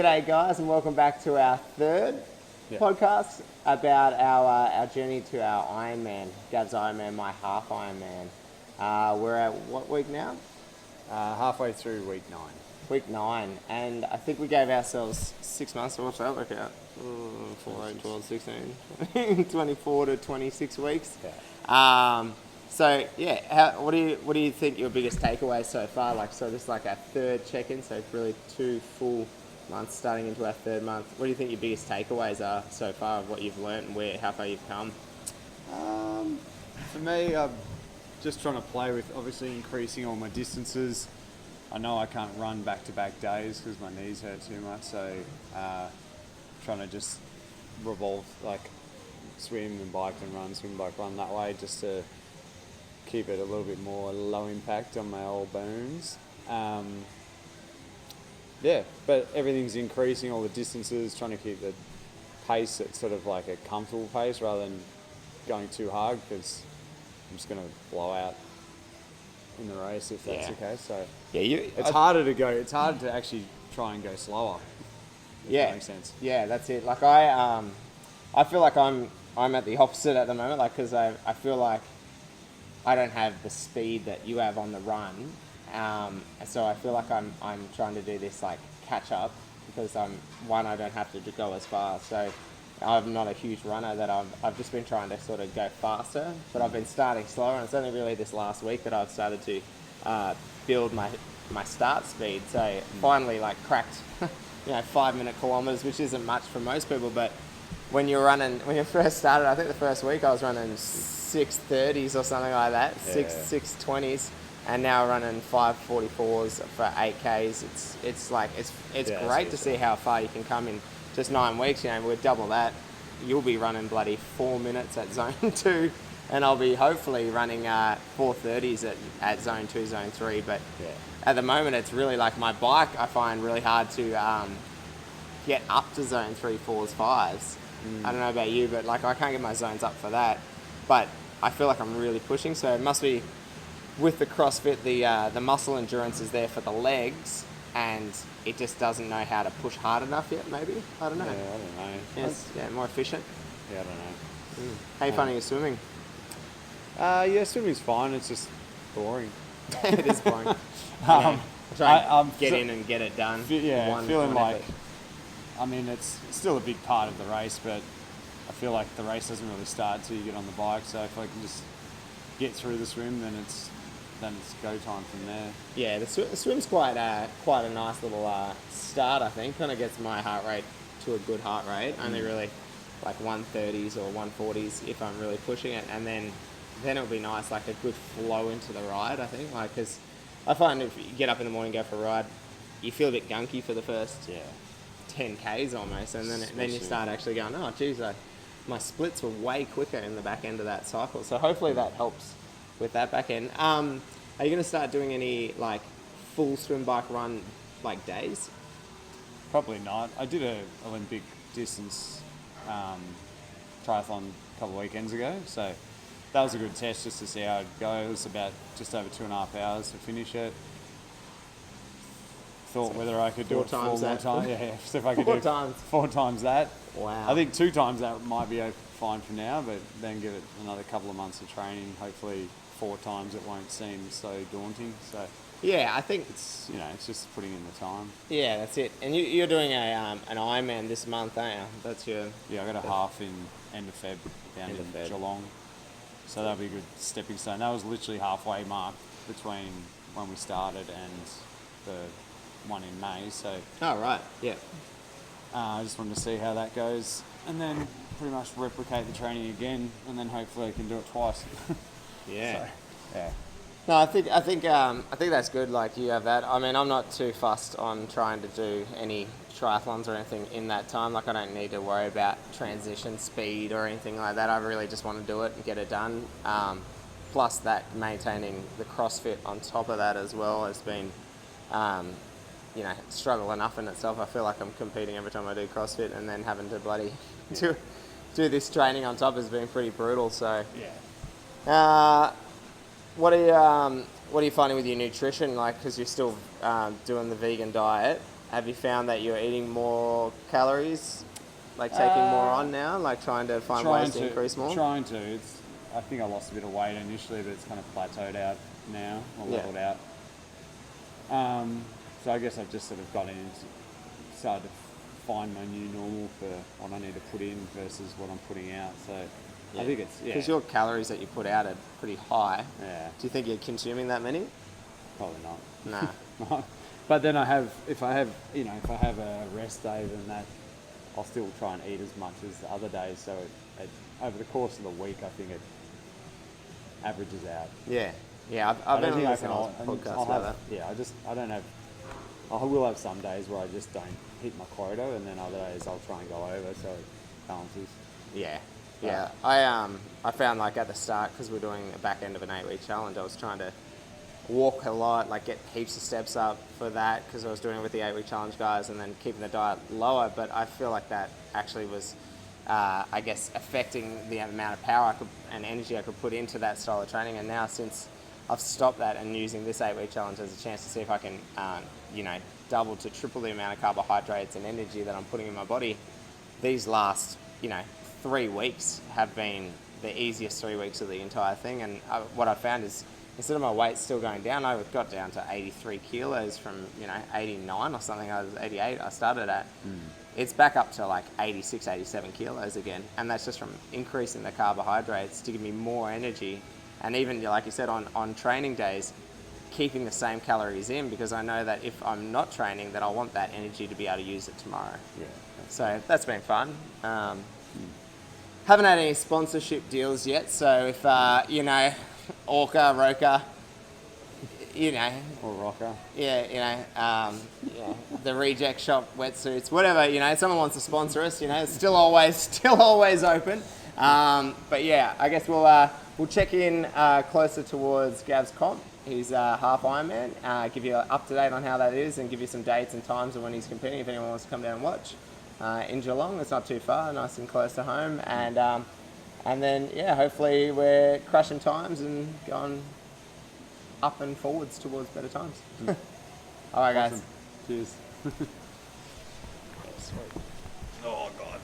G'day guys, and welcome back to our third podcast about our journey to our Ironman, Gav's Ironman, my half Ironman. We're at what week now? Halfway through week 9. Week 9, and I think we gave ourselves 6 months to watch that work out. 4, 8, 12, 16, 24 to 26 weeks. Yeah. What do you think your biggest takeaway so far? So this is like our third check-in, so it's really 2 full months starting into our third month. What do you think your biggest takeaways are so far of what you've learnt and how far you've come? For me, I'm just trying to play with obviously increasing all my distances. I know I can't run back-to-back days because my knees hurt too much, so trying to just revolve, like swim and bike and run, swim, bike, run that way, just to keep it a little bit more low impact on my old bones. But everything's increasing, all the distances, trying to keep the pace at sort of like a comfortable pace rather than going too hard, because I'm just going to blow out in the race if that's the case. So it's harder to actually try and go slower. If that makes sense. Yeah, that's it. Like I feel like I'm at the opposite at the moment, like because I feel like I don't have the speed that you have on the run, so I feel like I'm trying to do this like catch up because I don't have to go as fast. So I'm not a huge runner, that I've just been trying to sort of go faster, but I've been starting slower, and it's only really this last week that I've started to build my start speed. So finally like cracked 5-minute kilometers, which isn't much for most people, but when you first started, I think the first week I was running 6:30s or something like that, 6:20s, and now running 5:44s for 8Ks. It's great to see how far you can come in just 9 weeks. We're double that. You'll be running bloody 4 minutes at zone 2, and I'll be hopefully running 4:30s at zone 2, zone 3. But at the moment, it's really like my bike, I find really hard to get up to zone 3, 4s, 5s. I don't know about you, but like I can't get my zones up for that. But I feel like I'm really pushing, so it must be with the CrossFit, the muscle endurance is there for the legs, and it just doesn't know how to push hard enough yet, maybe? I don't know. Yeah, I don't know. Yes, more efficient. Yeah, I don't know. How are you finding your swimming? Swimming's fine. It's just boring. It is boring. Try and get in and get it done. Feeling like, it's still a big part of the race, but I feel like the race doesn't really start till you get on the bike. So if I can just get through the swim, then it's go time from there. Yeah, the swim's quite a nice little start, I think. Kind of gets my heart rate to a good heart rate. Only really like 130s or 140s if I'm really pushing it, and then it'll be nice, like a good flow into the ride, I think. Like, because I find if you get up in the morning, go for a ride, you feel a bit gunky for the first 10Ks almost, and then you start actually going, oh geez, my splits were way quicker in the back end of that cycle. So hopefully that helps with that back end. Are you going to start doing any like full swim, bike, run like days? Probably not. I did a Olympic distance triathlon a couple of weekends ago, so that was a good test just to see how it goes. It was about just over 2.5 hours to finish it. Thought whether I could do it 4 more times. Yeah, so if I could do 4 times that. Wow. I think 2 times that might be fine for now, but then give it another couple of months of training. Hopefully 4 times it won't seem so daunting. So yeah, I think it's it's just putting in the time. Yeah, that's it. And you're doing an Ironman this month, aren't you? That's your I got a half in end of Feb down in Geelong. So that'll be a good stepping stone. That was literally halfway mark between when we started and the one in May. So right, yeah. I just wanted to see how that goes, and then pretty much replicate the training again, and then hopefully I can do it twice. Yeah. So, yeah. No, I think that's good. Like you have that. I mean, I'm not too fussed on trying to do any triathlons or anything in that time. Like I don't need to worry about transition speed or anything like that. I really just want to do it and get it done. Plus that maintaining the CrossFit on top of that as well has been, struggle enough in itself. I feel like I'm competing every time I do CrossFit, and then having to bloody do this training on top has been pretty brutal. So what are you finding with your nutrition? Like, because you're still doing the vegan diet, have you found that you're eating more calories, like taking more on now, like trying to find ways to increase more? Trying to. I think I lost a bit of weight initially, but it's kind of plateaued out now, or leveled out. So I guess I've just sort of started to find my new normal for what I need to put in versus what I'm putting out. So I think it's because your calories that you put out are pretty high. Yeah. Do you think you're consuming that many? Probably not. Nah. But then if I have a rest day, then I'll still try and eat as much as the other days. So over the course of the week, I think it averages out. Yeah. Yeah, I've been listening to podcasts about that. Yeah, I will have some days where I just don't hit my quota, and then other days I'll try and go over, so it balances. Yeah. Yeah. I found like at the start, because we're doing a back end of an 8-week challenge, I was trying to walk a lot, like get heaps of steps up for that, because I was doing it with the 8-week challenge guys, and then keeping the diet lower. But I feel like that actually was, I guess, affecting the amount of power and energy I could put into that style of training. And now, since I've stopped that and using this 8-week challenge as a chance to see if I can, double to triple the amount of carbohydrates and energy that I'm putting in my body, these last, 3 weeks have been the easiest 3 weeks of the entire thing. And what I found is, instead of my weight still going down, I got down to 83 kilos from, 89 or something. I was 88 I started at. It's back up to like 86, 87 kilos again. And that's just from increasing the carbohydrates to give me more energy. And even, like you said, on training days, keeping the same calories in, because I know that if I'm not training, that I want that energy to be able to use it tomorrow. Yeah. So that's been fun. Haven't had any sponsorship deals yet, so if, Orca, Roca, Or rocker. the reject shop wetsuits, whatever, if someone wants to sponsor us, it's still always open. But yeah, I guess we'll check in closer towards Gav's comp. He's half Ironman. Give you up to date on how that is, and give you some dates and times of when he's competing if anyone wants to come down and watch. In Geelong, it's not too far, nice and close to home, and then hopefully we're crushing times and going up and forwards towards better times. All right, guys. Awesome. Cheers. Sweet. Oh God.